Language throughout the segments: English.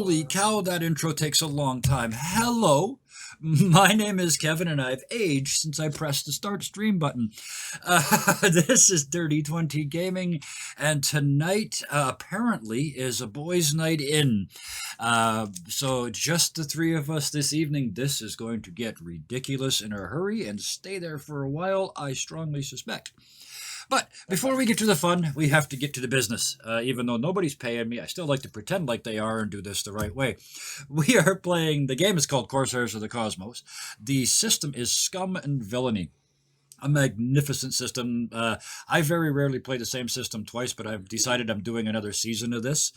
Holy cow, that intro takes a long time. Hello, my name is Kevin and I've aged since I pressed the start stream button. This is Dirty 20 Gaming, and tonight apparently is a boys' night in. So just the three of us this evening. This is going to get ridiculous in a hurry and stay there for a while, I strongly suspect. But before we get to the fun, we have to get to the business. Even though nobody's paying me, I still like to pretend like they are and do this the right way. We are playing, the game is called Corsairs of the Cosmos. The system is Scum and Villainy. A magnificent system. I very rarely play the same system twice, but I've decided I'm doing another season of this.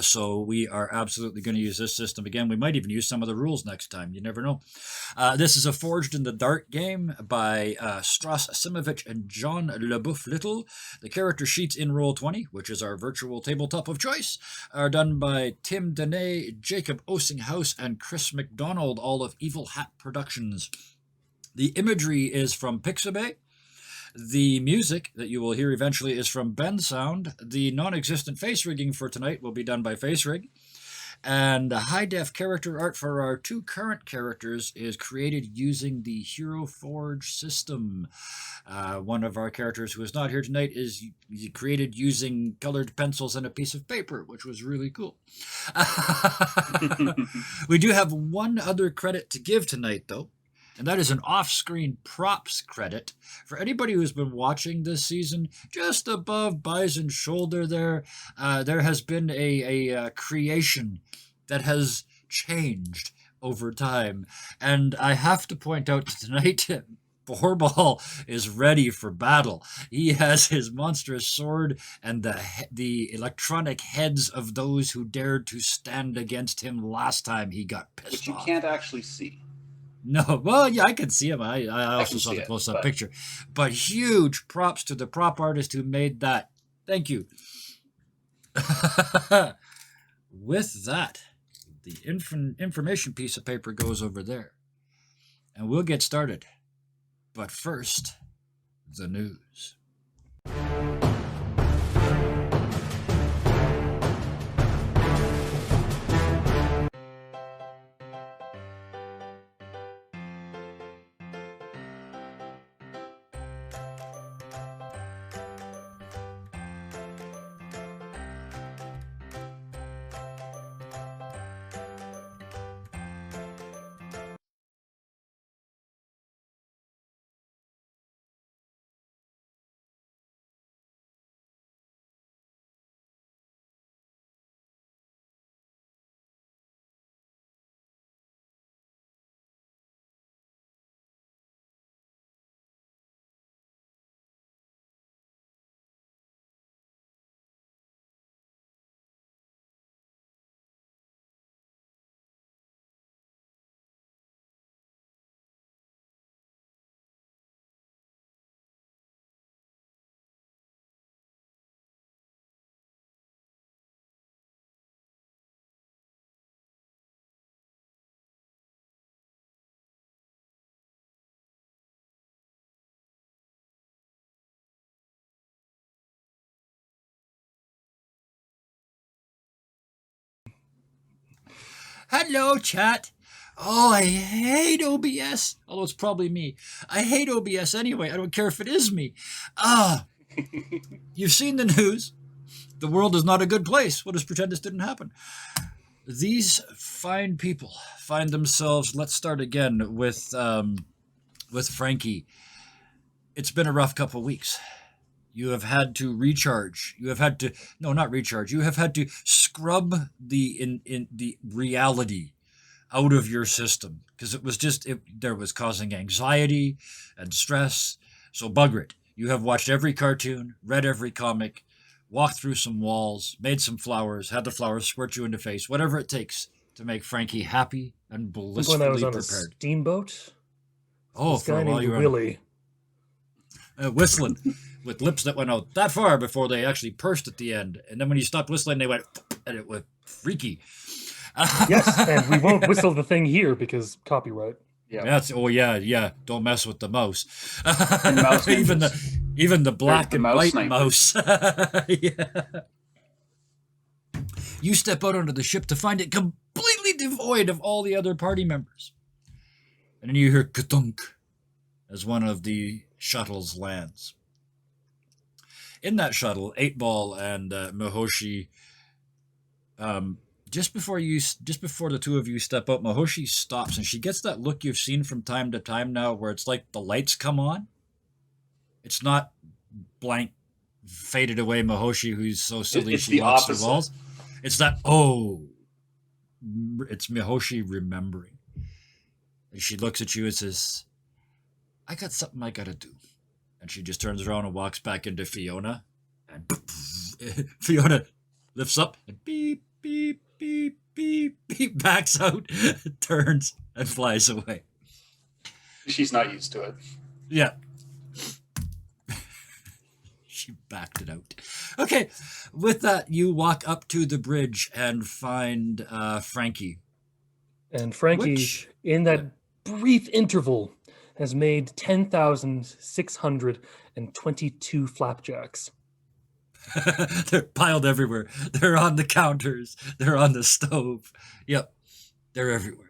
So we are absolutely going to use this system again. We might even use some of the rules next time. You never know. This is a Forged in the Dark game by Strauss Simovic and John LeBouf Little. The character sheets in Roll20, which is our virtual tabletop of choice, are done by Tim Dene, Jacob Osinghouse, and Chris McDonald, all of Evil Hat Productions. The imagery is from Pixabay. The music that you will hear eventually is from Ben Sound. The non-existent face rigging for tonight will be done by Face Rig. And the high-def character art for our two current characters is created using the Hero Forge system. One of our characters who is not here tonight is created using colored pencils and a piece of paper, which was really cool. We do have one other credit to give tonight, though. And that is an off-screen props credit. For anybody who's been watching this season, just above Bison's shoulder there has been a creation that has changed over time. And I have to point out tonight, Borball is ready for battle. He has his monstrous sword and the electronic heads of those who dared to stand against him last time he got pissed off. Which you can't actually see. No, well, yeah, I can see him. I also saw the close-up picture. But huge props to the prop artist who made that. Thank you. With that, the information piece of paper goes over there. And we'll get started. But first, the news. Hello, chat. Oh, I hate OBS. Although it's probably me. I hate OBS anyway. I don't care if it is me. You've seen the news. The world is not a good place. We'll just pretend this didn't happen. These fine people find themselves, let's start again with Frankie. It's been a rough couple weeks. You have had to recharge. You have had to, no, not recharge. You have had to scrub the reality out of your system because it was just, there was causing anxiety and stress. So bugger it. You have watched every cartoon, read every comic, walked through some walls, made some flowers, had the flowers squirt you in the face, whatever it takes to make Frankie happy and blissfully when I was on prepared. A steamboat. Oh, this for guy a while named you were Willie. Whistling with lips that went out that far before they actually pursed at the end. And then when you stopped whistling, they went, and it was freaky. Yes, and we won't whistle the thing here because copyright. Yeah. That's yeah. Don't mess with the mouse. Mouse even the black the and mouse white sniper. mouse. Yeah. You step out onto the ship to find it completely devoid of all the other party members. And then you hear ka-thunk as one of the shuttles lands. In that shuttle, 8-Ball and Mihoshi, just before the two of you step out, Mihoshi stops, and she gets that look you've seen from time to time now, where it's like the lights come on. It's not blank, faded away Mihoshi, who's so silly It's she the walks through opposite. walls. It's that, it's Mihoshi remembering. And she looks at you and says, I got something I gotta do. And she just turns around and walks back into Fiona. And Fiona lifts up and beep, beep, beep, beep, beep, backs out, turns, and flies away. She's not used to it. Yeah. She backed it out. Okay, with that, you walk up to the bridge and find Frankie. And Frankie, Which- in that brief interval, has made 10,622 flapjacks. They're piled everywhere. They're on the counters. They're on the stove. Yep, they're everywhere.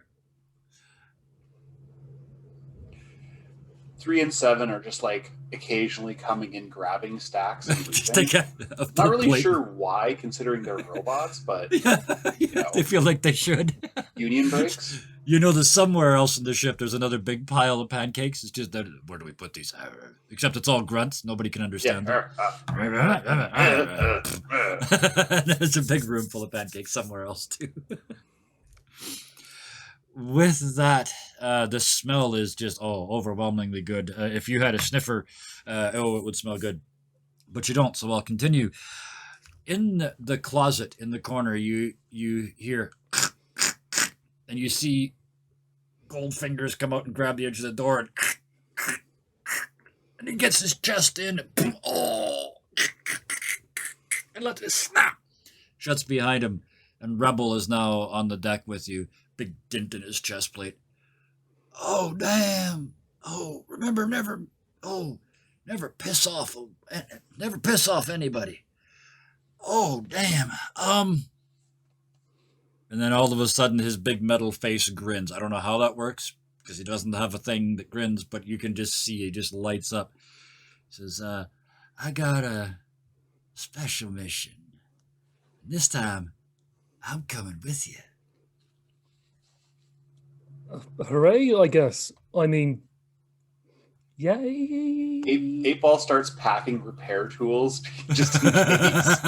3 and 7 are just like occasionally coming in, grabbing stacks and Just leaving. take Not really sure why, considering they're robots, but Yeah, know. they feel like they should. union breaks. You know that somewhere else in the ship there's another big pile of pancakes. It's just that, where do we put these? Except it's all grunts. Nobody can understand them. There's a big room full of pancakes somewhere else too. With that, the smell is just overwhelmingly good. If you had a sniffer, it would smell good, but you don't. So I'll continue. In the closet in the corner, you hear, and you see gold fingers come out and grab the edge of the door, and he gets his chest in, and let it snap. Shuts behind him, and Rebel is now on the deck with you. Big dent in his chest plate. Oh, damn. Oh, remember, never piss off anybody. Oh, damn. And then all of a sudden his big metal face grins. I don't know how that works, because he doesn't have a thing that grins, but you can just see he just lights up. He says, I got a special mission. This time, I'm coming with you. Hooray, I guess. I mean, yay. 8-Ball starts packing repair tools just in case.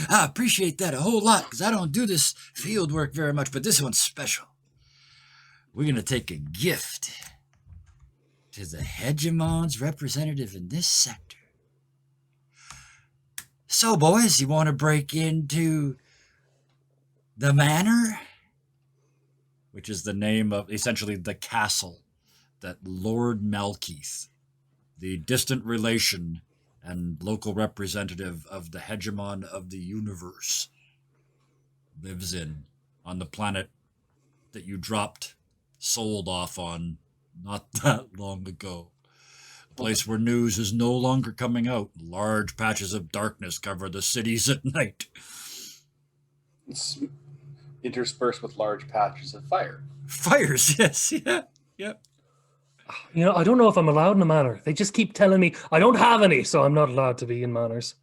I appreciate that a whole lot, because I don't do this field work very much, but this one's special. We're going to take a gift to the hegemon's representative in this sector. So, boys, you want to break into the manor? Which is the name of, essentially, the castle that Lord Malkeith, the distant relation and local representative of the hegemon of the universe, lives in, on the planet that you sold off on not that long ago. A place where news is no longer coming out. Large patches of darkness cover the cities at night. It's interspersed with large patches of fire. Fires, yes, yeah, yep. You know, I don't know if I'm allowed in a manor. They just keep telling me I don't have any, so I'm not allowed to be in manors.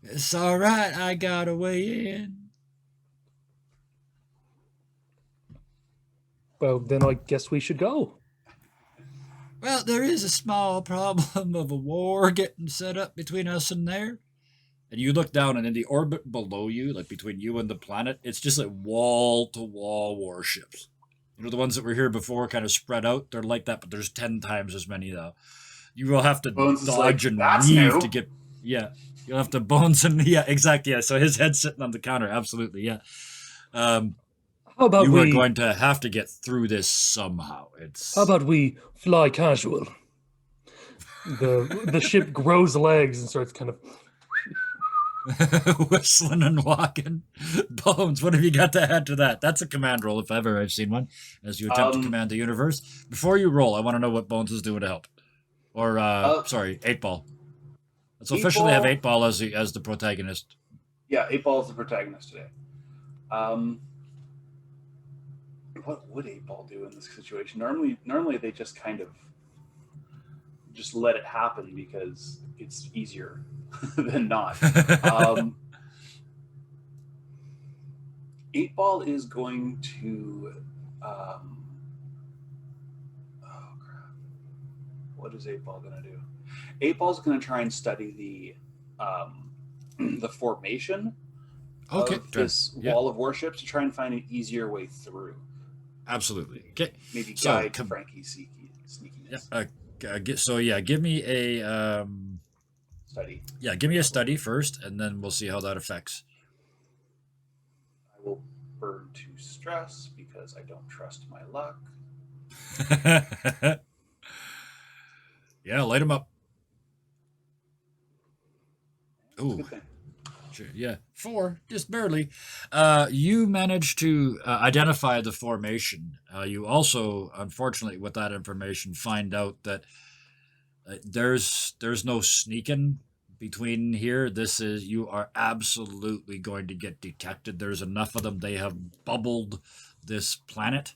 It's all right, I got a way in. Well, then I guess we should go. Well, there is a small problem of a war getting set up between us and there. And you look down, and in the orbit below you, like between you and the planet, it's just like wall-to-wall warships. You know, the ones that were here before kind of spread out? They're like that, but there's 10 times as many now. You will have to Bones is dodge like, and "That's weave new." to get... Yeah, you'll have to Bones and... Yeah, exactly, yeah. So his head's sitting on the counter, absolutely, yeah. How about You are we? going to have to get through this somehow. How about we fly casual? The ship grows legs and starts kind of. Whistling and walking. Bones, what have you got to add to that? That's a command roll if ever I've seen one, as you attempt to command the universe. Before you roll, I want to know what Bones is doing to help. Or, sorry, 8-Ball. Let's officially have 8-Ball as the protagonist. Yeah, 8-Ball is the protagonist today. Um, what would 8-Ball do in this situation? Normally they just kind of just let it happen because it's easier than not. 8-Ball is going to. Oh crap! What is 8-Ball going to do? 8-Ball is going to try and study the formation of this wall of worship to try and find an easier way through. Absolutely. Okay. Maybe guide Frankie's sneakiness. Yeah. Give me a Study. Yeah, give me a study first, and then we'll see how that affects. I will burn 2 stress because I don't trust my luck. Yeah, light them up. Ooh. Sure, yeah. 4, just barely. You managed to identify the formation. You also, unfortunately, with that information, find out that there's no sneaking between here. You are absolutely going to get detected. There's enough of them. They have bubbled this planet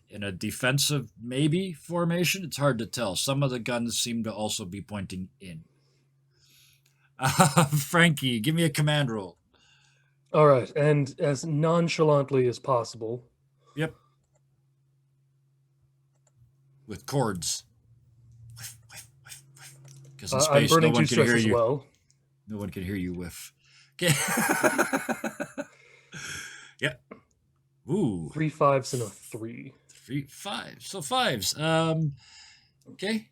in a defensive, maybe, formation. It's hard to tell. Some of the guns seem to also be pointing in. Frankie, give me a command roll. All right, and as nonchalantly as possible. Yep. With chords. Because in space, no one can hear you. Well. No one can hear you whiff. Okay. Yeah. Ooh. 3 5s and a 3. 3 5. So 5s. Okay.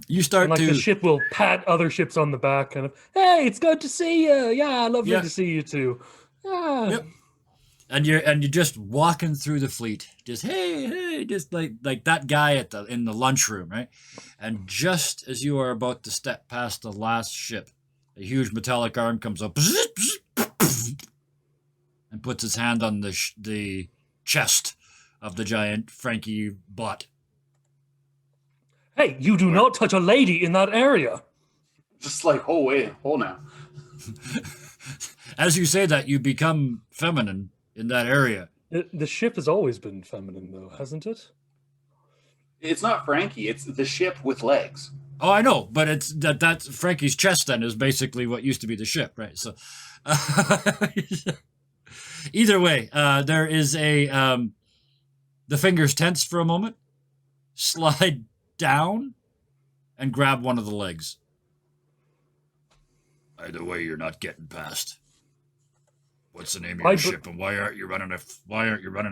You start and the ship will pat other ships on the back, kind of, hey, it's good to see you. Yeah, lovely to see you too. Yeah. Yep. And you're just walking through the fleet, just hey, just like that guy in the lunchroom, right? And just as you are about to step past the last ship, a huge metallic arm comes up and puts his hand on the chest of the giant Frankie bot. Hey, you do not touch a lady in that area. Just like, oh wait, hold now. As you say that, you become feminine in that area. The ship has always been feminine, though, hasn't it? It's not Frankie. It's the ship with legs. Oh, I know, but it's that's Frankie's chest. Then is basically what used to be the ship, right? So, either way, there is the fingers tense for a moment. Slide down and grab one of the legs. Either way, you're not getting past. What's the name of your ship, and why aren't you running a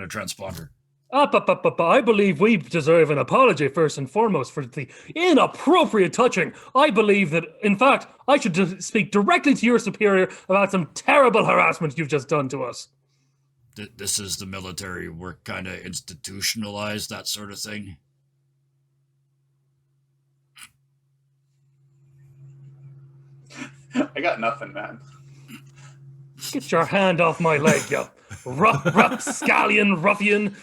transponder? I believe we deserve an apology first and foremost for the inappropriate touching. I believe that, in fact, I should speak directly to your superior about some terrible harassment you've just done to us. This is the military. We're kind of institutionalized, that sort of thing. I got nothing, man. Get your hand off my leg, you rapscallion ruffian.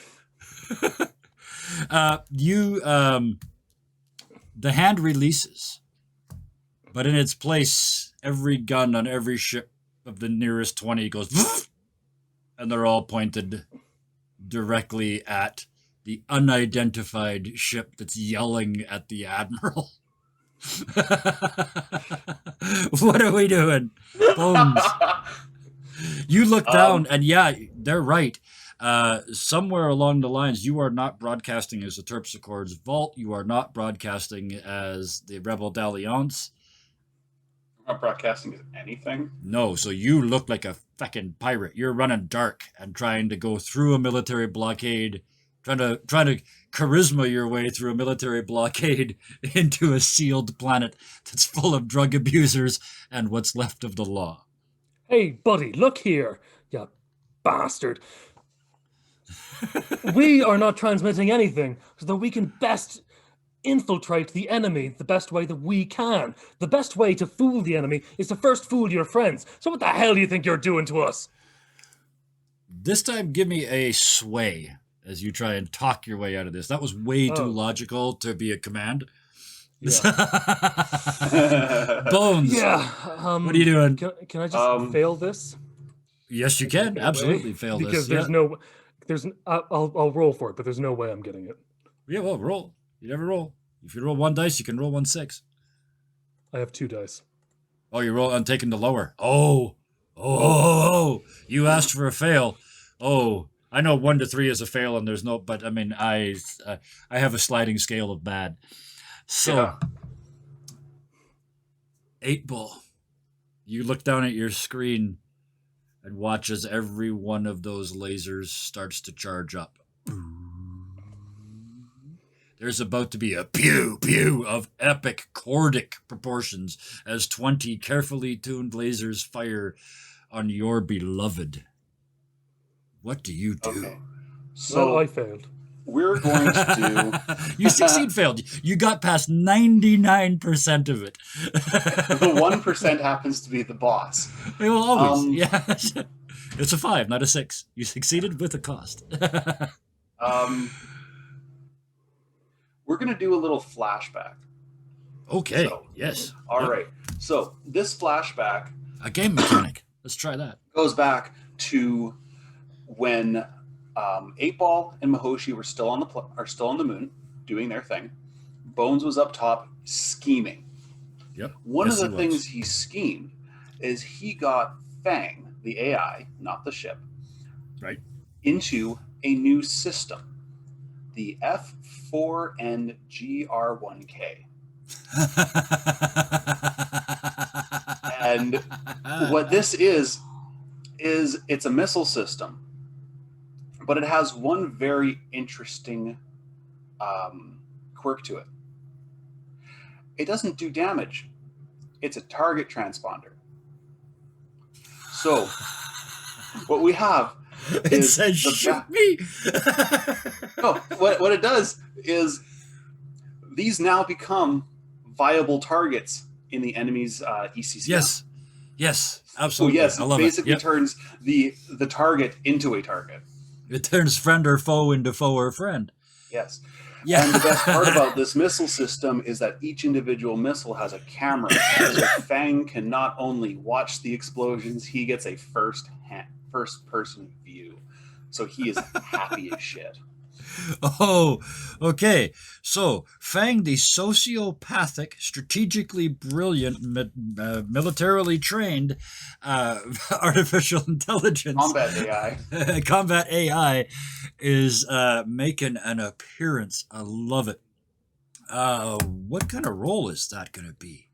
The hand releases, but in its place, every gun on every ship of the nearest 20 goes, and they're all pointed directly at the unidentified ship that's yelling at the admiral. What are we doing? Bones. You look down, and yeah, they're right. Somewhere along the lines, you are not broadcasting as the Terpsichore's Vault. You are not broadcasting as the Rebel Dalliance. I'm not broadcasting as anything. No, so you look like a fucking pirate. You're running dark and trying to go through a military blockade, trying to charisma your way through a military blockade into a sealed planet that's full of drug abusers and what's left of the law. Hey, buddy, look here, you bastard. We are not transmitting anything so that we can best infiltrate the enemy the best way that we can. The best way to fool the enemy is to first fool your friends. So what the hell do you think you're doing to us? This time, give me a sway as you try and talk your way out of this. That was way too logical to be a command. Yeah. Bones. Yeah. What are you doing? Can I just fail this? Yes, you can absolutely fail this because I'll roll for it, but there's no way I'm getting it. Yeah, well, roll. You never roll. If you roll 1 dice, you can roll 1 6. I have 2 dice. Oh, you roll on taking the lower. Oh! You asked for a fail. Oh, I know 1 to 3 is a fail, and there's no. But I mean, I have a sliding scale of bad. So, 8-ball. You look down at your screen and watch as every one of those lasers starts to charge up. There's about to be a pew pew of epic chordic proportions as 20 carefully tuned lasers fire on your beloved. What do you do? Okay. So well, I failed. We're going to do. You failed. You got past 99% of it. The 1% happens to be the boss. It will always. Yes. It's a 5, not a 6. You succeeded with a cost. We're going to do a little flashback. Okay. Yes. All right. So this flashback. A game mechanic. Let's try that. Goes back to when 8-ball and Mahoshi are still on the moon doing their thing. Bones was up top scheming. Yep. One of the things he schemed is he got Fang, the AI, not the ship, right, into a new system, the F4NGR1K. And what this is it's a missile system, but it has one very interesting quirk to it. It doesn't do damage. It's a target transponder. So what we have is says shoot me. No, what it does is these now become viable targets in the enemy's ECC. Yes, absolutely. So yes, I love basically it. Yep. turns the target into a target. It turns friend or foe into foe or friend. Yes. Yeah. And the best part about this missile system is that each individual missile has a camera. So Fang can not only watch the explosions, he gets a first-person view. So he is happy as shit. Oh, okay. So, Fang, the sociopathic, strategically brilliant, militarily trained artificial intelligence combat AI is making an appearance. I love it. What kind of role is that going to be?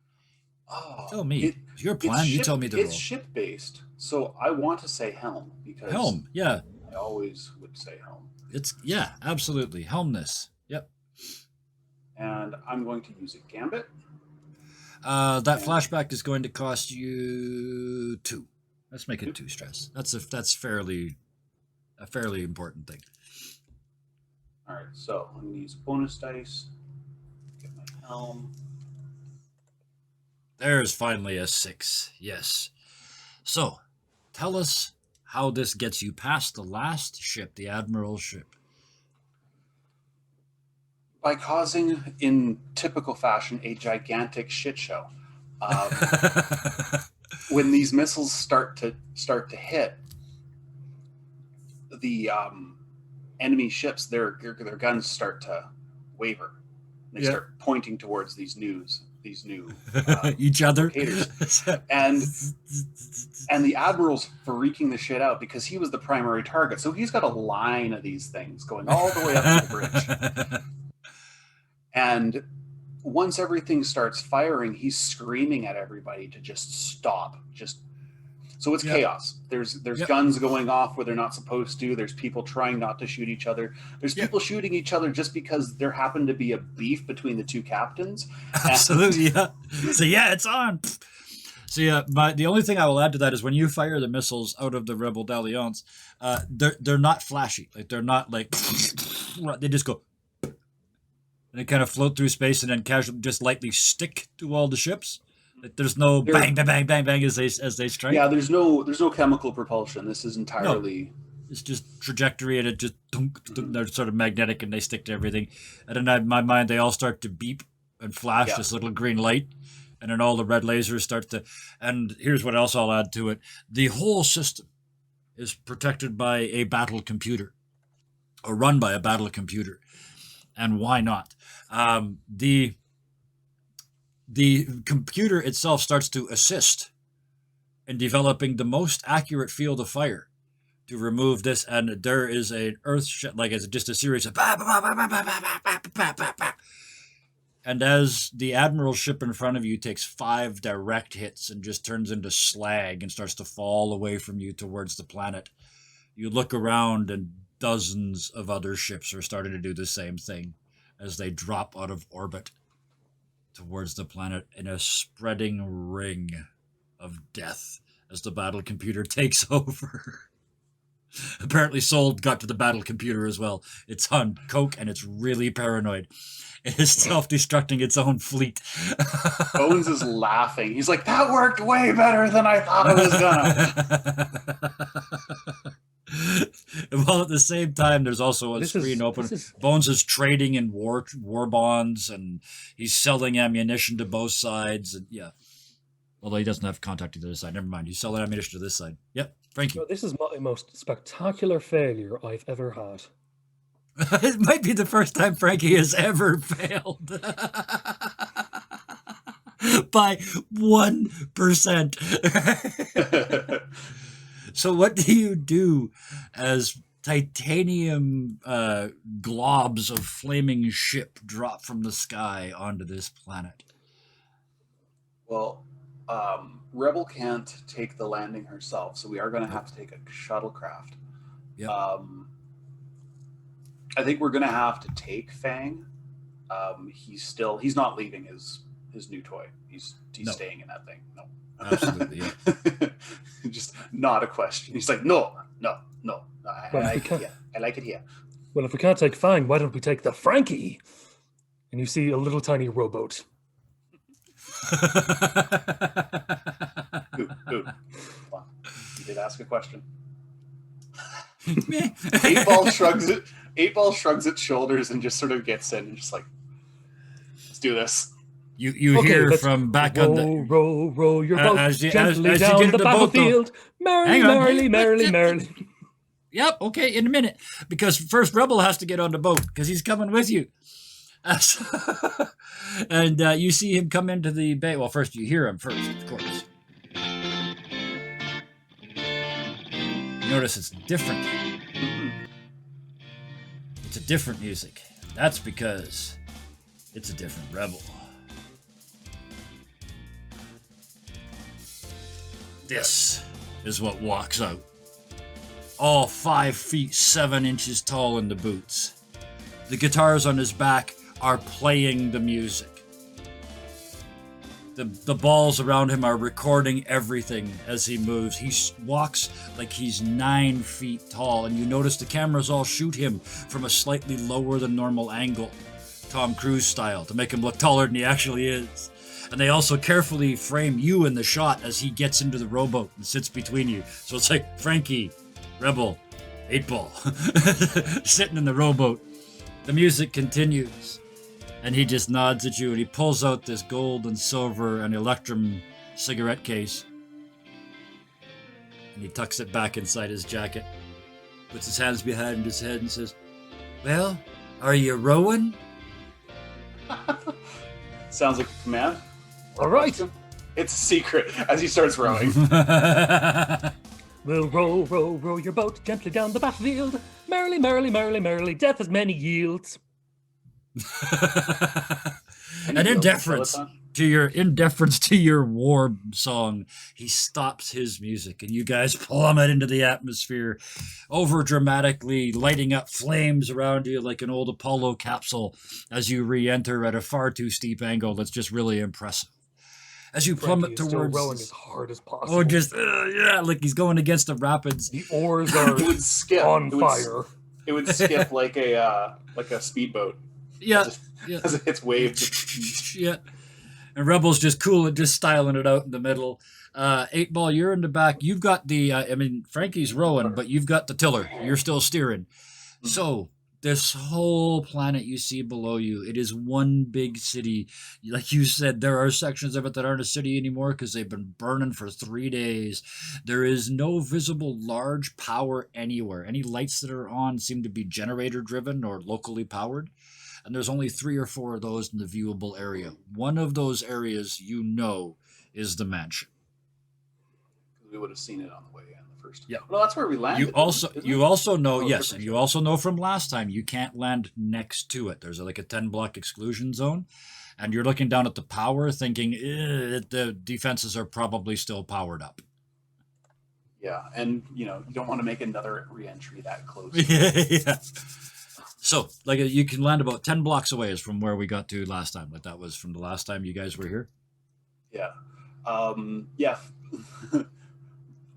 Tell me. Your plan. You tell me the role. It's ship-based, so I want to say helm because helm. Yeah, I always would say helm. It's absolutely helmness. Yep. And I'm going to use a gambit. That flashback is going to cost you 2. Let's make it 2 stress. That's a fairly important thing. All right, so I'm going to use bonus dice. Get my helm. There's finally a 6. Yes. So, tell us how this gets you past the last ship, the Admiral's ship. By causing, in typical fashion, a gigantic shit show. When these missiles start to hit the enemy ships, their guns start to waver. They start pointing towards these new each other and the Admiral's freaking the shit out because he was the primary target, so he's got a line of these things going all the way up to the bridge. And once everything starts firing, he's screaming at everybody to just stop. So it's chaos. There's guns going off where they're not supposed to. There's people trying not to shoot each other. There's people shooting each other just because there happened to be a beef between the two captains. Absolutely, yeah. So it's on. So the only thing I will add to that is when you fire the missiles out of the Rebel Dalliance, they're not flashy. Like they're not like they just go and they kind of float through space and then casually just lightly stick to all the ships. There's no bang, bang, bang, bang, bang as they strike. Yeah, there's no chemical propulsion. This is entirely. No, it's just trajectory, and it just they're sort of magnetic, and they stick to everything. And then in my mind, they all start to beep and flash this little green light, and then all the red lasers start to. And here's what else I'll add to it: the whole system is protected by a battle computer, or run by a battle computer. And why not? The computer itself starts to assist in developing the most accurate field of fire to remove this, and there is an earth like it's just a series of and as the admiral's ship in front of you takes 5 direct hits and just turns into slag and starts to fall away from you towards the planet, you look around and dozens of other ships are starting to do the same thing as they drop out of orbit towards the planet in a spreading ring of death as the battle computer takes over. Apparently Soul got to the battle computer as well. It's on coke and it's really paranoid. It is self-destructing its own fleet. Bones is laughing. He's like, that worked way better than I thought it was gonna. Well, at the same time, there's also a screen open. Bones is trading in war bonds, and he's selling ammunition to both sides. And yeah, although he doesn't have contact to the other side. Never mind. He's selling ammunition to this side. Yep, Frankie. So this is my most spectacular failure I've ever had. It might be the first time Frankie has ever failed. By 1%. So what do you do as titanium globs of flaming ship drop from the sky onto this planet? Well, Rebel can't take the landing herself, so we are going to have to take a shuttlecraft. Yep. I think we're going to have to take Fang. He's not leaving his new toy. He's No. staying in that thing. No. Absolutely, yeah. Just not a question. He's like, no. I like it here. I like it here. Well, if we can't take Fang, why don't we take the Frankie? And you see a little tiny rowboat. Ooh. Come on. You did ask a question. 8-Ball shrugs its shoulders and just sort of gets in and just like, let's do this. You hear from back on the row your boat as you gently get down into the the boat, battlefield. Merrily. Yep, okay, in a minute. Because first Rebel has to get on the boat because he's coming with you. And you see him come into the bay. Well, first you hear him first, of course. Notice it's different. It's a different music. That's because it's a different Rebel. This is what walks out. All 5 feet 7 inches tall in the boots. The guitars on his back are playing the music. The balls around him are recording everything as he moves. He walks like he's 9 feet tall, and you notice the cameras all shoot him from a slightly lower than normal angle, Tom Cruise style, to make him look taller than he actually is. And they also carefully frame you in the shot as he gets into the rowboat and sits between you. So it's like Frankie, Rebel, 8-Ball, sitting in the rowboat. The music continues. And he just nods at you, and he pulls out this gold and silver and electrum cigarette case. And he tucks it back inside his jacket, puts his hands behind his head and says, "Well, are you rowing?" Sounds like a command. All right. It's a secret as he starts rowing. We'll row your boat gently down the battlefield. Merrily, death has many yields. And in deference to your war song, he stops his music, and you guys plummet into the atmosphere, over dramatically lighting up flames around you like an old Apollo capsule as you re-enter at a far too steep angle. That's just really impressive. As you plummet Frankie is towards, still rowing as hard as possible. oh, just like he's going against the rapids. The oars are It would skip on fire. It would skip like a speedboat. Yeah, As it hits waves. yeah. And Rebel's just cool, just styling it out in the middle. 8-Ball, you're in the back. You've got the, Frankie's rowing, but you've got the tiller. You're still steering. So This whole planet you see below you, it is one big city. Like you said, there are sections of it that aren't a city anymore because they've been burning for 3 days. There is no visible large power anywhere. Any lights that are on seem to be generator driven or locally powered. And there's only 3 or 4 of those in the viewable area. One of those areas, is the mansion. We would have seen it on the way in the first. Yeah. Well, that's where we landed. You also know, yes, and you also know from last time you can't land next to it. There's like a 10-block exclusion zone, and you're looking down at the power, thinking the defenses are probably still powered up. Yeah, and you don't want to make another re-entry that close. Yeah. So, like, you can land about 10 blocks away is from where we got to last time. Like, that was from the last time you guys were here. Yeah. Yeah.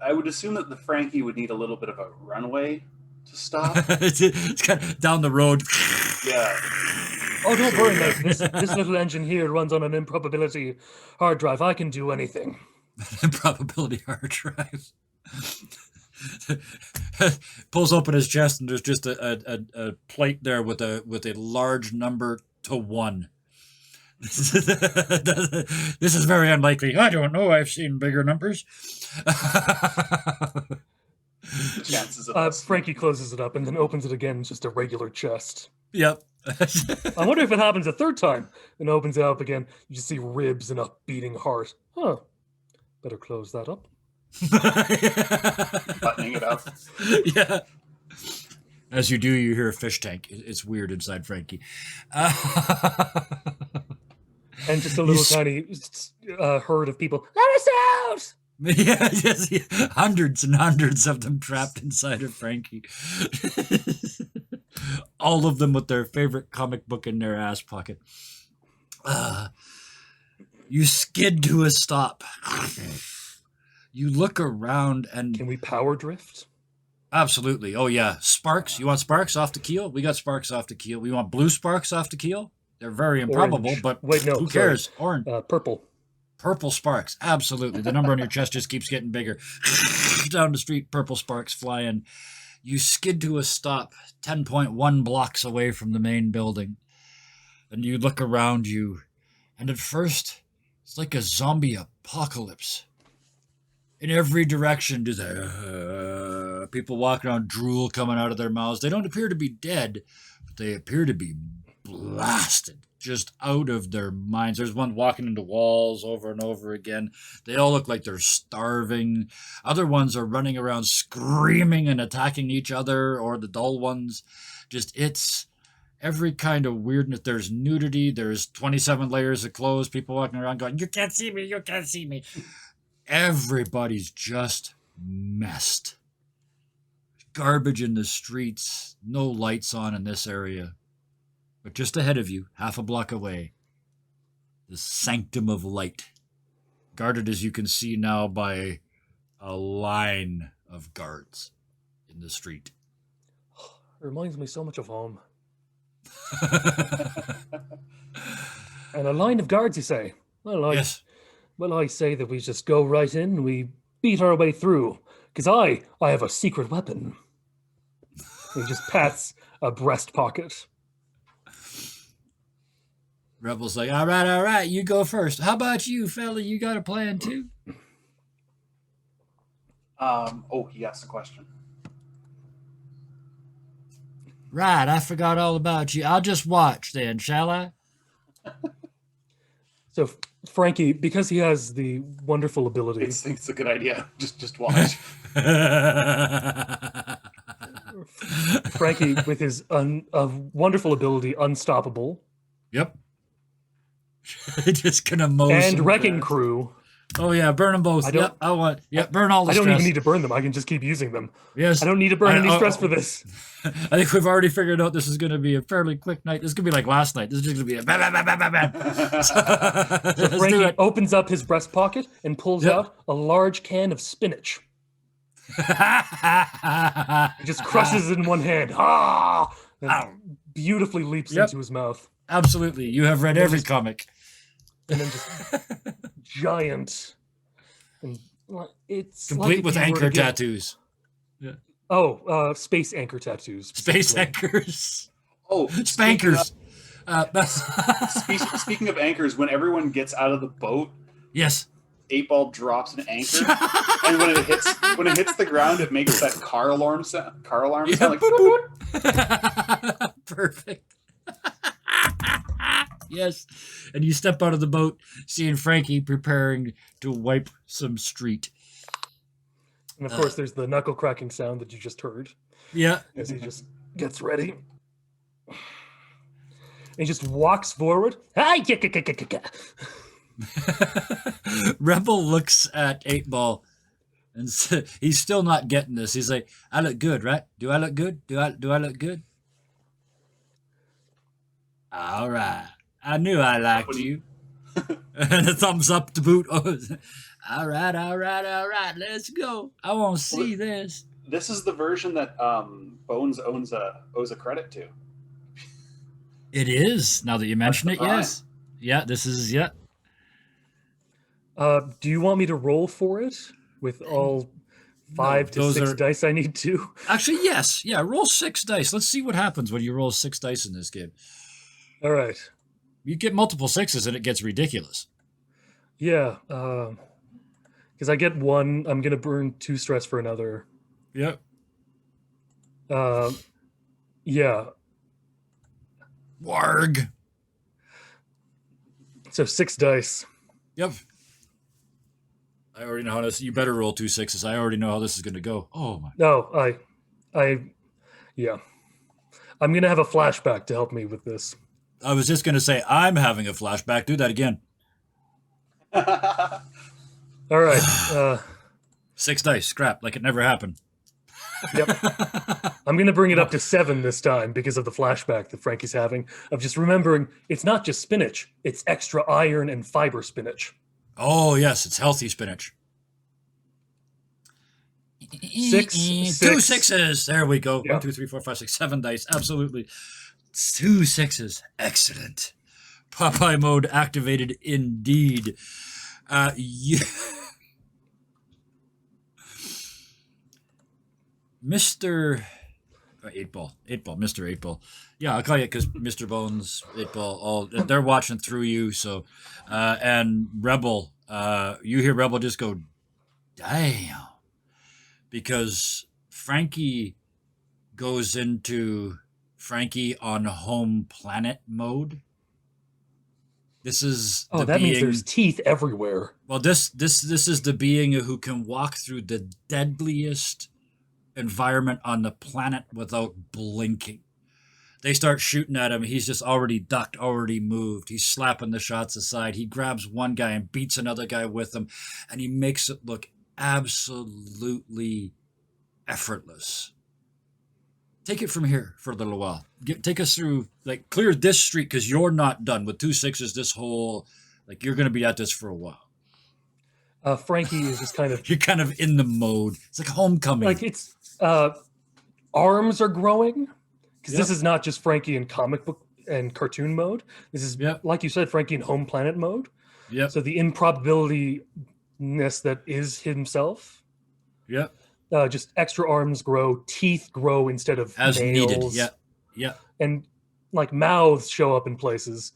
I would assume that the Frankie would need a little bit of a runway to stop. It's kind of down the road. Yeah. Oh, don't worry, mate. This little engine here runs on an improbability hard drive. I can do anything. Improbability hard drive. Pulls open his chest and there's just a plate there with a large number to 1. This is very unlikely. I don't know. I've seen bigger numbers. Chances of Frankie closes it up and then opens it again. It's just a regular chest. Yep. I wonder if it happens a third time and opens it up again. You just see ribs and a beating heart. Huh. Better close that up. Buttoning it up. Yeah. As you do, you hear a fish tank. It's weird inside Frankie. And just a little tiny herd of people. Let us out! Yeah, yes, hundreds and hundreds of them trapped inside of Frankie. All of them with their favorite comic book in their ass pocket. You skid to a stop. You look around and... Can we power drift? Absolutely. Oh, yeah. Sparks. You want sparks off the keel? We got sparks off the keel. We want blue sparks off the keel? They're very improbable, Orange. but wait, no, who cares? Orange. Purple. Purple sparks. Absolutely. The number on your chest just keeps getting bigger. Down the street, purple sparks fly in. You skid to a stop 10.1 blocks away from the main building. And you look around you, and at first, it's like a zombie apocalypse. In every direction, just people walking around, drool coming out of their mouths. They don't appear to be dead, but they appear to be blasted, just out of their minds. There's one walking into walls over and over again. They all look like they're starving. Other ones are running around screaming and attacking each other, or the dull ones. It's every kind of weirdness. There's nudity. There's 27 layers of clothes. People walking around going, "You can't see me, you can't see me." Everybody's just messed. Garbage in the streets. No lights on in this area. But just ahead of you, half a block away, the sanctum of light, guarded as you can see now by a line of guards in the street. It reminds me so much of home. And a line of guards, you say? Yes. Well, I say that we just go right in, we beat our way through, because I have a secret weapon. He just pats a breast pocket. Rebel's like, all right, you go first. How about you, fella? You got a plan too? He asked a question. Right, I forgot all about you. I'll just watch then, shall I? So Frankie, because he has the wonderful ability... It's a good idea. Just watch. Frankie, with his wonderful ability, Unstoppable. Yep. Just gonna mow and Wrecking Crew. Oh yeah, burn them both. Burn all the I don't stress. even need to burn them. I can just keep using them. Yes. I don't need to burn any stress for this. I think we've already figured out this is going to be a fairly quick night. This is going to be like last night. This is just going to be a bam, bam, bam, bam, bam, bam. So Frankie opens up his breast pocket and pulls out a large can of spinach. He just crushes it in one hand. And beautifully leaps into his mouth. Absolutely. You have read every comic. And then just giant. And it's complete like with anchor tattoos. Yeah. Space anchor tattoos. Space anchors. Oh, spankers. Speaking of anchors, when everyone gets out of the boat, yes, 8-Ball drops an anchor, and when it hits the ground, it makes that car alarm sound. Like boop, boop. Perfect. Yes, and you step out of the boat, seeing Frankie preparing to wipe some street. And of course, there's the knuckle cracking sound that you just heard. Yeah, as he just gets ready. And he just walks forward. Rebel looks at 8-Ball and he's still not getting this. He's like, I look good, right? Do I look good? Do I look good? All right. I knew I liked you. And a thumbs up to boot. Oh, all right. Let's go. I want to see this. This is the version that Bones owes a credit to. It is. Now that you mention it, yes. Yeah, this is, yeah. Do you want me to roll for it with all 5 to 6 dice I need to? Actually, yes. Yeah, roll 6 dice. Let's see what happens when you roll 6 dice in this game. All right. You get multiple 6s and it gets ridiculous. Yeah. Because I get 1, I'm going to burn 2 stress for another. Yep. Yeah. Warg. So 6 dice. Yep. I already know how this. You better roll 2 6s. I already know how this is going to go. Oh my. No, yeah. I'm going to have a flashback to help me with this. I was just going to say, I'm having a flashback. Do that again. All right. 6 dice. Scrap. Like it never happened. Yep. I'm going to bring it up to 7 this time because of the flashback that Frankie's having of just remembering it's not just spinach, it's extra iron and fiber spinach. Oh, yes, it's healthy spinach. 6, 2 6s. There we go. Yeah. 1, 2, 3, 4, 5, 6, 7 dice. Absolutely. 2 6s. Excellent. Popeye mode activated indeed. Mr. 8-Ball, Mr. 8-Ball. Yeah, I'll call you because Mr. Bones, 8-Ball, they're watching through you. So, and Rebel, you hear Rebel just go, damn, because Frankie goes into Frankie on home planet mode. This is that means there's teeth everywhere. Well, this is the being who can walk through the deadliest environment on the planet without blinking. They start shooting at him. He's just already ducked, already moved. He's slapping the shots aside. He grabs one guy and beats another guy with him, and he makes it look absolutely effortless. Take it from here for a little while. Take us through, like, clear this street because you're not done with 2 6s. This whole, like, you're going to be at this for a while. Frankie is just kind of... You're kind of in the mode. It's like homecoming. Like, it's... arms are growing. Because this is not just Frankie in comic book and cartoon mode. This is, like you said, Frankie in home planet mode. Yep. So the improbability-ness that is himself. Yep. Just extra arms grow, teeth grow instead of as nails. Needed. Yeah. Yeah. And, like, mouths show up in places.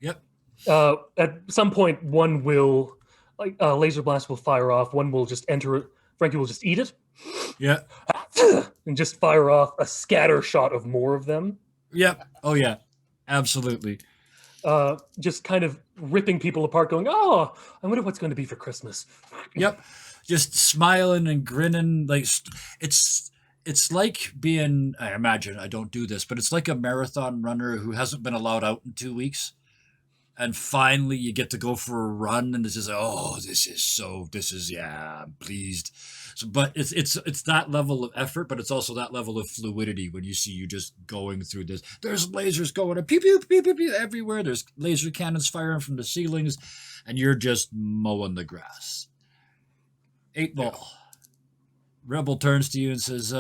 Yep. At some point, one will... Like laser blast will fire off. One will just enter it. Frankie will just eat it. Yeah. And just fire off a scatter shot of more of them. Yep. Oh yeah. Absolutely. Just kind of ripping people apart, going, "Oh, I wonder what's going to be for Christmas." Yep. Just smiling and grinning. Like it's like being. I imagine I don't do this, but it's like a marathon runner who hasn't been allowed out in 2 weeks. And finally, you get to go for a run, and it's just, I'm pleased. So, but it's that level of effort, but it's also that level of fluidity when you see you just going through this. There's lasers going up, pew, pew, pew, pew, pew, everywhere. There's laser cannons firing from the ceilings, and you're just mowing the grass. 8-Ball. Rebel turns to you and says,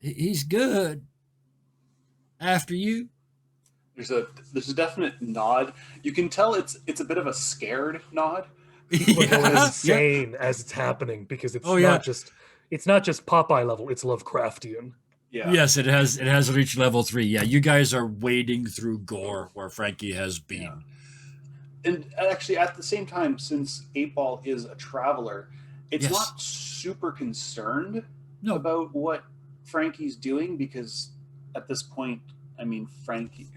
he's good. After you. There's a definite nod. You can tell it's a bit of a scared nod. People go insane as it's happening because it's not just Popeye level, it's Lovecraftian. Yeah. Yes, it has reached level 3. Yeah, you guys are wading through gore where Frankie has been. Yeah. And actually, at the same time, since 8-Ball is a traveler, it's not super concerned about what Frankie's doing, because at this point, I mean, Frankie,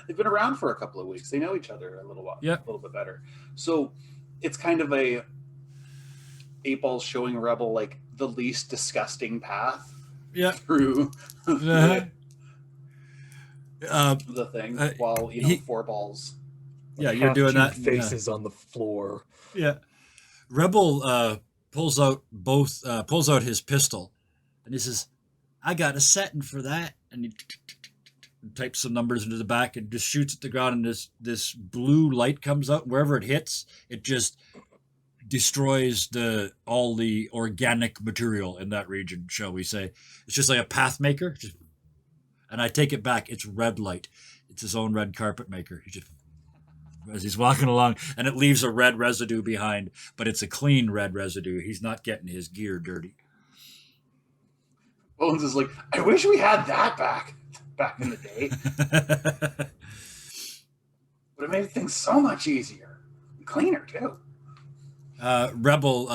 they've been around for a couple of weeks. They know each other a little bit better. So it's kind of 8-Ball's showing Rebel like the least disgusting path through the thing, while 4-Ball's. Yeah, you're doing that. Faces on the floor. Yeah, Rebel pulls out his pistol, and he says, "I got a setting for that," and he types some numbers into the back and just shoots at the ground, and this blue light comes out. Wherever it hits, it just destroys all the organic material in that region, shall we say. It's just like a path maker. And I take it back, it's red light. It's his own red carpet maker. As he's walking along, and it leaves a red residue behind, but it's a clean red residue. He's not getting his gear dirty. Bones is like, I wish we had that back in the day. But it made things so much easier. And cleaner, too. Rebel,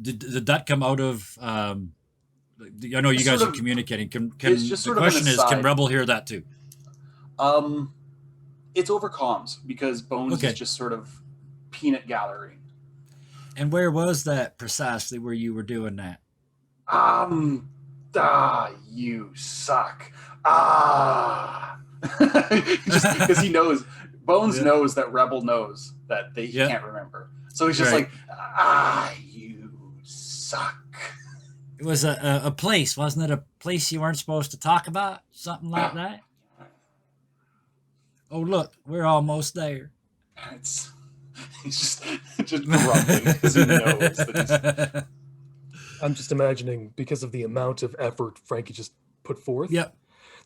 did that come out of... I know you guys are communicating. The question is, can Rebel hear that too? It's over comms, because Bones is just sort of peanut gallery. And where was that precisely where you were doing that? You suck. Just because he knows, Bones knows that Rebel knows that he can't remember. So he's just like, you suck. It was a place, wasn't it? A place you weren't supposed to talk about? Something like that? Oh, look, we're almost there. He's just grumbling because he knows that I'm just imagining, because of the amount of effort Frankie just put forth. Yep.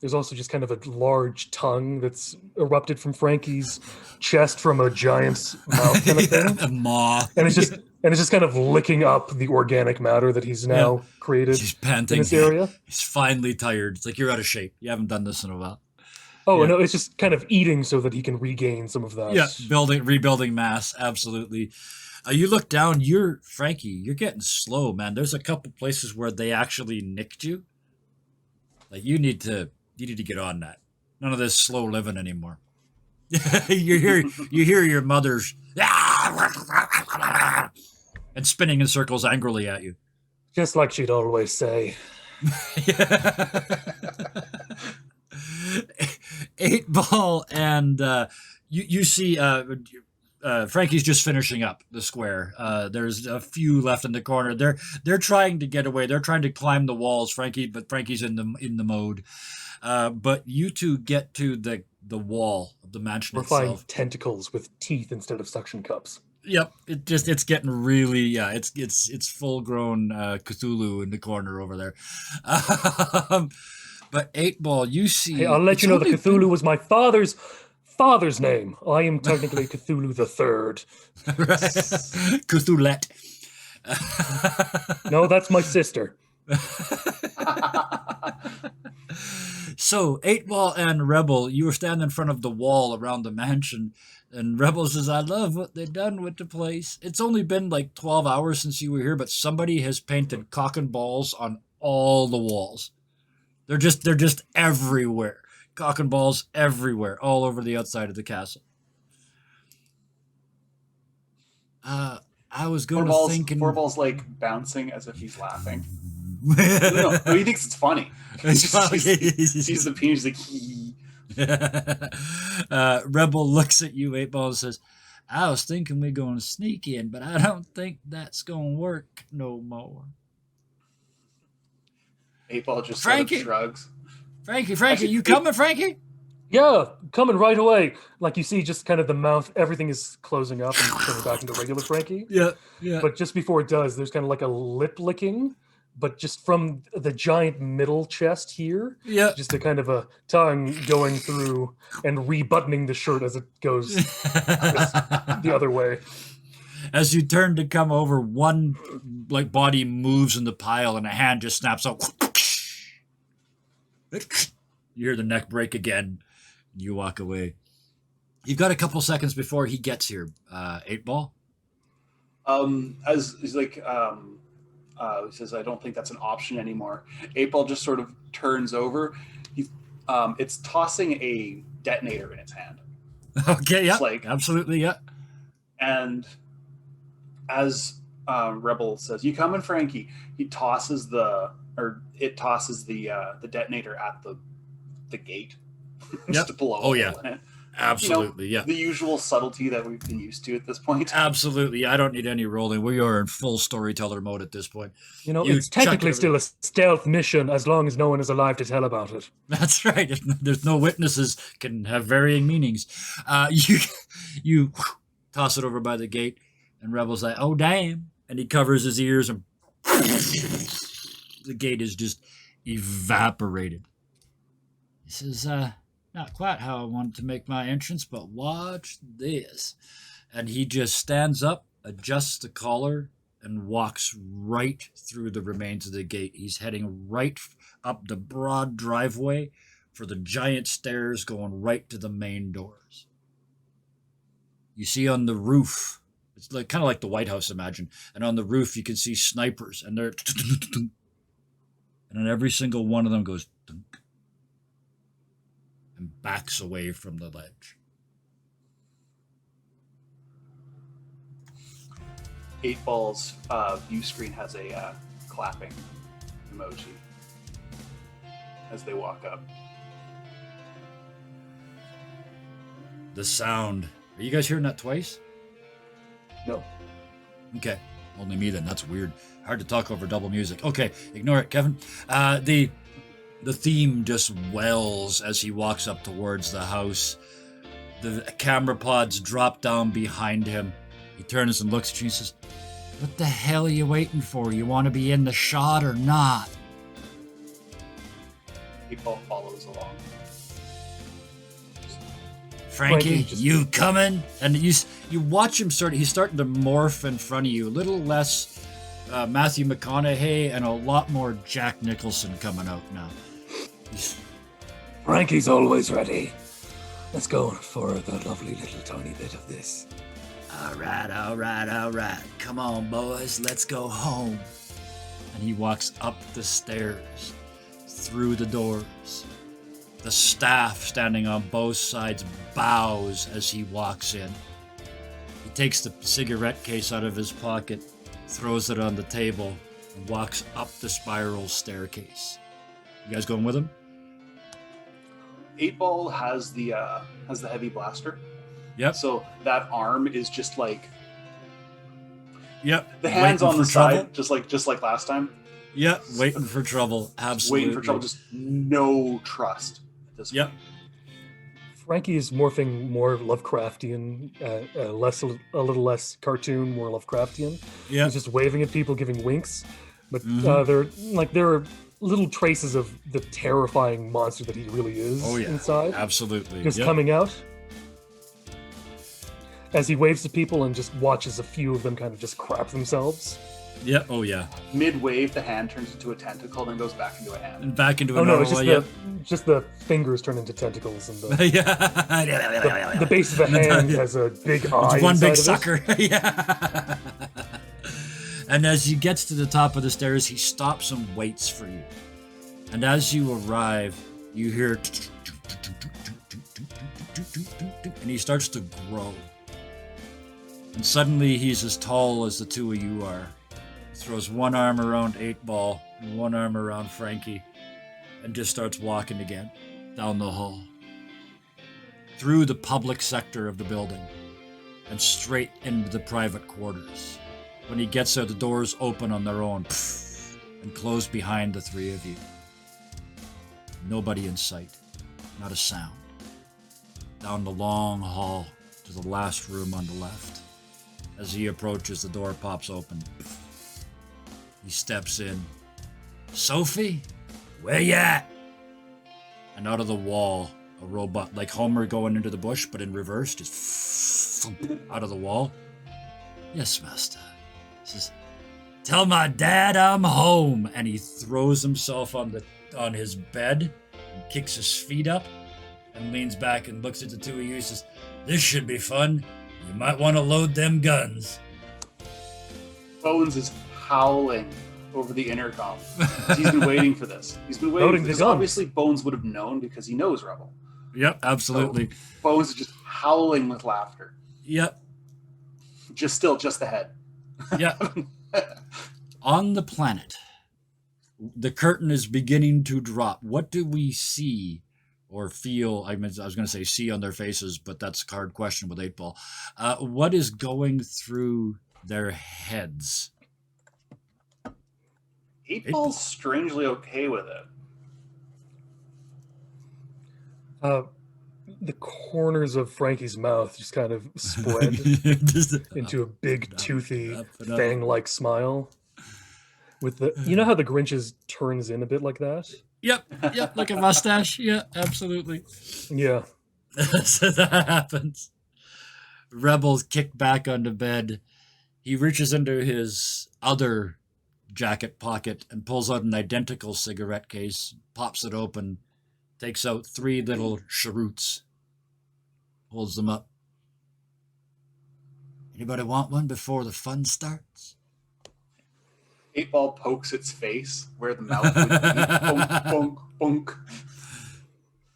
There's also just kind of a large tongue that's erupted from Frankie's chest from a giant's mouth kind of thing. A maw. And it's just kind of licking up the organic matter that he's now created. He's panting. In this area. He's finally tired. It's like, you're out of shape. You haven't done this in a while. Oh, no, it's just kind of eating so that he can regain some of that. Yeah, rebuilding mass, absolutely. You look down, Frankie, you're getting slow, man. There's a couple places where they actually nicked you. Like, you need to get on that. None of this slow living anymore. you hear your mother's and spinning in circles angrily at you. Just like she'd always say. 8-Ball, and you see Frankie's just finishing up the square. There's a few left in the corner. They're trying to get away. They're trying to climb the walls, but Frankie's in the mode. But you two get to the wall of the mansion itself. We're finding tentacles with teeth instead of suction cups. Yep, it's getting really it's full grown Cthulhu in the corner over there. But 8-Ball, you see... Hey, I'll let you know that Cthulhu was my father's name. I am technically Cthulhu the Third. Cthulhet. No, that's my sister. So, 8-Ball and Rebel, you were standing in front of the wall around the mansion, and Rebel says, I love what they've done with the place. It's only been like 12 hours since you were here, but somebody has painted cock and balls on all the walls. They're just everywhere. Cock and balls everywhere, all over the outside of the castle. I was going to think... 4-Ball's like bouncing as if he's laughing. No, he thinks it's funny. He's the penis like Rebel looks at you, 8-Ball, and says, I was thinking we're going to sneak in, but I don't think that's going to work no more. 8-Ball just sort of shrugs. Frankie, you coming, Frankie? Yeah, coming right away. Like, you see just kind of the mouth, everything is closing up and turning back into regular Frankie. Yeah. But just before it does, there's kind of like a lip licking, but just from the giant middle chest here. Yeah. Just a kind of a tongue going through and rebuttoning the shirt as it goes the other way. As you turn to come over, one body moves in the pile and a hand just snaps out. You hear the neck break again. You walk away. You've got a couple seconds before he gets here. 8-Ball? As he's like, he says, I don't think that's an option anymore. 8-Ball just sort of turns over. It's tossing a detonator in its hand. Okay, yeah. It's like, absolutely, yeah. And as Rebel says, "You coming, Frankie?" It tosses the detonator at the gate. Just to blow a hole in it. Absolutely, the usual subtlety that we've been used to at this point. Absolutely, I don't need any rolling. We are in full storyteller mode at this point. It's technically still a stealth mission as long as no one is alive to tell about it. That's right. There's no witnesses, can have varying meanings. You toss it over by the gate, and Rebel's like, "Oh damn!" And he covers his ears, and the gate is just evaporated. He says, "Not quite how I wanted to make my entrance, but watch this." And he just stands up, adjusts the collar, and walks right through the remains of the gate. He's heading right up the broad driveway for the giant stairs going right to the main doors. You see on the roof, it's like kind of like the White House, imagine. And on the roof, you can see snipers, and they're and on every single one of them goes dunk, and backs away from the ledge. 8-Ball's view screen has a clapping emoji as they walk up. The sound. Are you guys hearing that twice? No. Okay. Only me then. That's weird. Hard to talk over double music. Okay. Ignore it, Kevin. The theme just wells as he walks up towards the house. The camera pods drop down behind him. He turns and looks at you and says, "What the hell are you waiting for? You want to be in the shot or not?" 8-Ball follows along. Frankie, you coming? And you watch him he's starting to morph in front of you. A little less Matthew McConaughey and a lot more Jack Nicholson coming out now. Frankie's always ready. Let's go for the lovely little tiny bit of this. All right. Come on, boys, let's go home. And he walks up the stairs, through the doors. The staff standing on both sides bows as he walks in. He takes the cigarette case out of his pocket, throws it on the table, and walks up the spiral staircase. You guys going with him? 8-Ball has the heavy blaster. Yep. So that arm is just like. Yep. The hands waiting on the side, trouble. just like last time. Yep. Waiting for trouble. Absolutely. Waiting for trouble. Just no trust at this point. Frankie is morphing more Lovecraftian, a little less cartoon, more Lovecraftian. Yeah. He's just waving at people, giving winks. But there are little traces of the terrifying monster that he really is inside. Absolutely. Just coming out. As he waves to people and just watches a few of them kind of just crap themselves. Yeah. Oh, yeah. Mid-wave, the hand turns into a tentacle, then goes back into a hand. And back into a it's just the fingers turn into tentacles, and the base of the hand has a big eye. It's one big sucker. Yeah. And as he gets to the top of the stairs, he stops and waits for you. And as you arrive, you hear, and he starts to grow. And suddenly he's as tall as the two of you are. He throws one arm around 8-Ball and one arm around Frankie and just starts walking again down the hall, through the public sector of the building and straight into the private quarters. When he gets there, the doors open on their own and close behind the three of you. Nobody in sight, not a sound. Down the long hall to the last room on the left. As he approaches, the door pops open. He steps in. "Sophie, where you at?" And out of the wall, a robot, like Homer going into the bush, but in reverse, just out of the wall. "Yes, master." He says, "Tell my dad I'm home." And he throws himself on his bed and kicks his feet up and leans back and looks at the two of you and says, "This should be fun. You might want to load them guns." Bones is howling over the intercom. He's been waiting for this. He's been waiting for this. Obviously, Bones would have known because he knows Rebel. Yep, absolutely. So Bones is just howling with laughter. Yep. Just the head. Yep. On the planet, the curtain is beginning to drop. What do we see or feel? I was going to say see on their faces, but that's a hard question with 8-Ball. What is going through their heads? 8-Ball's strangely okay with it. The corners of Frankie's mouth just kind of spread into a big, toothy, fang-like smile. With the, you know how the Grinch's turns in a bit like that? Yep, like a mustache. Yeah, absolutely. Yeah. So that happens. Rebel's kicked back onto bed. He reaches into his other jacket pocket and pulls out an identical cigarette case, pops it open, takes out 3 little cheroots, holds them up. Anybody want one before the fun starts? 8-Ball pokes its face where the mouth would be. Bonk, bonk, bonk.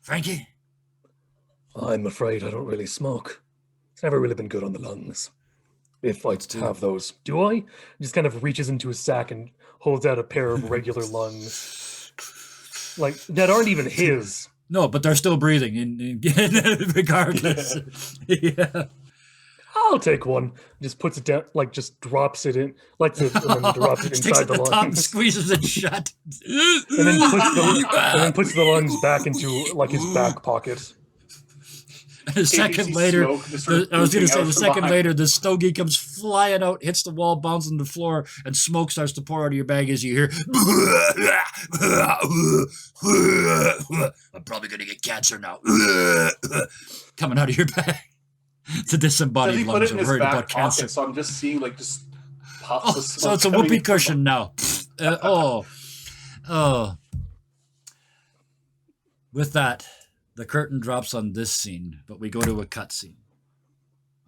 Frankie? I'm afraid I don't really smoke. It's never really been good on the lungs. If I have those. Do I? Just kind of reaches into his sack and holds out a pair of regular lungs. Like, that aren't even his. No, but they're still breathing regardless. Yeah. I'll take one. Just puts it down, like just drops it in, lights it, and then drops it inside the lungs. Top, squeezes it shut, and then puts the lungs back into like his back pocket. And a second later, the stogie comes flying out, hits the wall, bounces on the floor, and smoke starts to pour out of your bag as you hear, "I'm probably going to get cancer now," coming out of your bag. The disembodied lungs are worried about cancer. So I'm just seeing just puffs of smoke. So it's a whoopee cushion now. With that, the curtain drops on this scene, but we go to a cutscene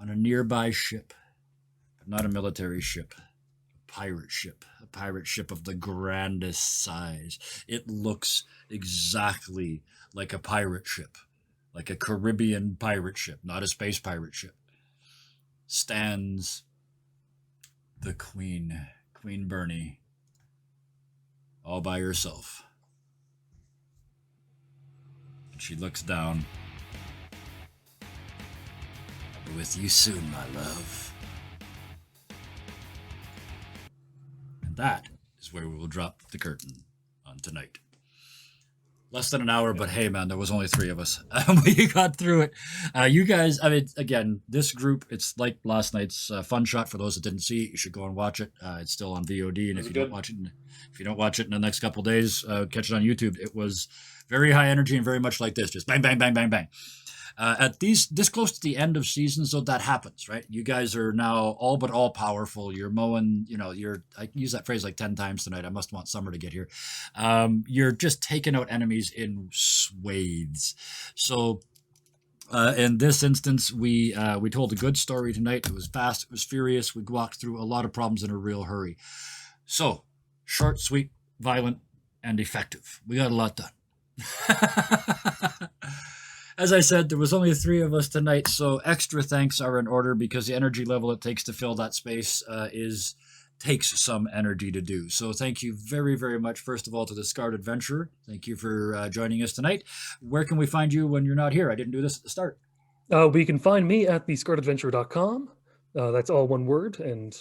on a nearby ship, but not a military ship, a pirate ship of the grandest size. It looks exactly like a pirate ship. Like a Caribbean pirate ship, not a space pirate ship. Stands the Queen, Queen Bernie, all by herself. And she looks down. "I'll be with you soon, my love." And that is where we will drop the curtain on tonight. Less than an hour, but hey, man, there was only 3 of us. We got through it. You guys, I mean, again, this group, it's like last night's Fun Shot. For those that didn't see it, you should go and watch it. It's still on VOD, and if you don't watch it in the next couple of days, catch it on YouTube. It was very high energy and very much like this, just bang, bang, bang, bang, bang. At this close to the end of season, so that happens, right? You guys are now all but all powerful. You're mowing, I use that phrase like 10 times tonight. I must want Summer to get here. You're just taking out enemies in swathes. So in this instance, we told a good story tonight. It was fast, it was furious. We walked through a lot of problems in a real hurry. So short, sweet, violent, and effective. We got a lot done. As I said, there was only 3 of us tonight, so extra thanks are in order because the energy level it takes to fill that space takes some energy to do. So thank you very, very much, first of all, to the Scarred Adventurer. Thank you for joining us tonight. Where can we find you when you're not here? I didn't do this at the start. We can find me at thescarredadventurer.com. That's all one word, and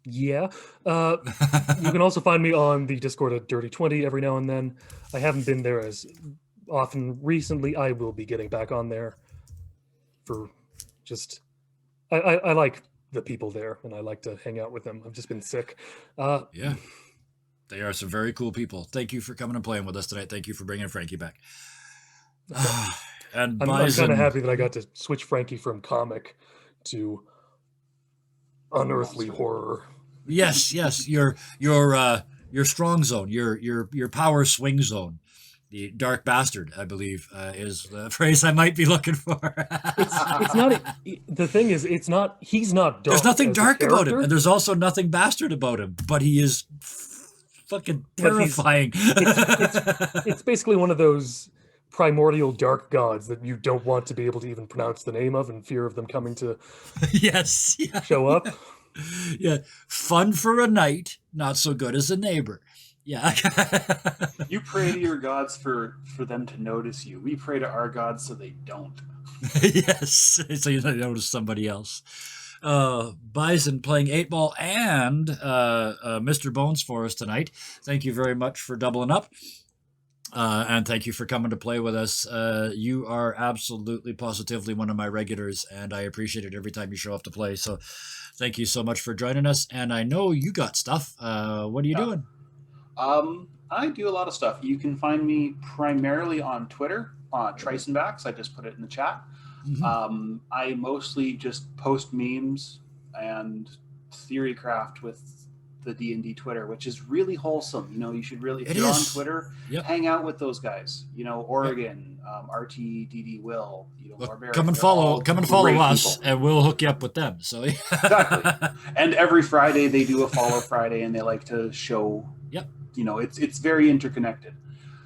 yeah. You can also find me on the Discord at Dirty 20 every now and then. I haven't been there as often recently. I will be getting back on there for just I like the people there and I like to hang out with them. I've just been sick. Yeah, they are some very cool people. Thank you for coming and playing with us tonight. Thank you for bringing Frankie back. And I'm kind of happy that I got to switch Frankie from comic to unearthly horror. Yes, your strong zone, your power swing zone. The dark bastard, I believe, is the phrase I might be looking for. It's not. The thing is, it's not. He's not dark. There's nothing as a dark about him, character. and there's also nothing bastard about him. But he is fucking terrifying. It's basically one of those primordial dark gods that you don't want to be able to even pronounce the name of, in fear of them coming to Yes. show up. Yeah. Fun for a night, not so good as a neighbor. Yeah. You pray to your gods for them to notice you. We pray to our gods so they don't. Yes. So you notice somebody else. Bison playing 8-ball and Mr. Bones for us tonight. Thank you very much for doubling up. And thank you for coming to play with us. You are absolutely positively one of my regulars, and I appreciate it every time you show up to play. So thank you so much for joining us. And I know you got stuff. What are you doing? I do a lot of stuff. You can find me primarily on Twitter, Tricenbacks. I just put it in the chat. Mm-hmm. I mostly just post memes and theorycraft with the D&D Twitter, which is really wholesome. You know, you should really, if you're on Twitter, hang out with those guys. You know, Oregon, RTDD Will, you know, Look, come and follow us, people. And we'll hook you up with them. So exactly. And every Friday they do a Follow Friday, and they like to show. Yep. You know, it's very interconnected.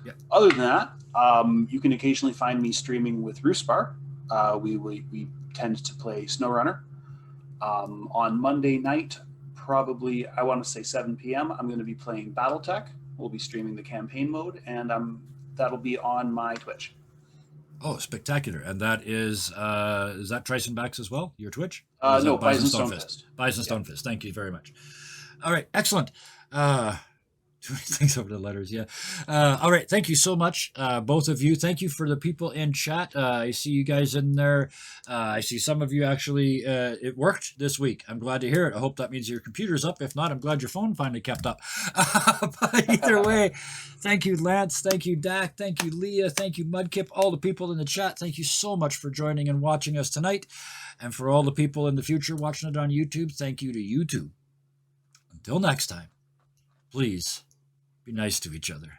Yep. Other than that, you can occasionally find me streaming with Roostbar. We tend to play SnowRunner. On Monday night, probably, I want to say 7 p.m., I'm going to be playing BattleTech. We'll be streaming the campaign mode, and that'll be on my Twitch. Oh, spectacular. And that is that Tricenbacks as well, your Twitch? No, Bison Stonefist. Bison Stonefist. Thank you very much. All right, excellent. Too many things over the letters, yeah. All right, thank you so much, both of you. Thank you for the people in chat. I see you guys in there. I see some of you actually, it worked this week. I'm glad to hear it. I hope that means your computer's up. If not, I'm glad your phone finally kept up. But either way, thank you, Lance. Thank you, Dak. Thank you, Leah. Thank you, Mudkip. All the people in the chat, thank you so much for joining and watching us tonight. And for all the people in the future watching it on YouTube, thank you to you too. Until next time, please be nice to each other.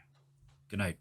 Good night.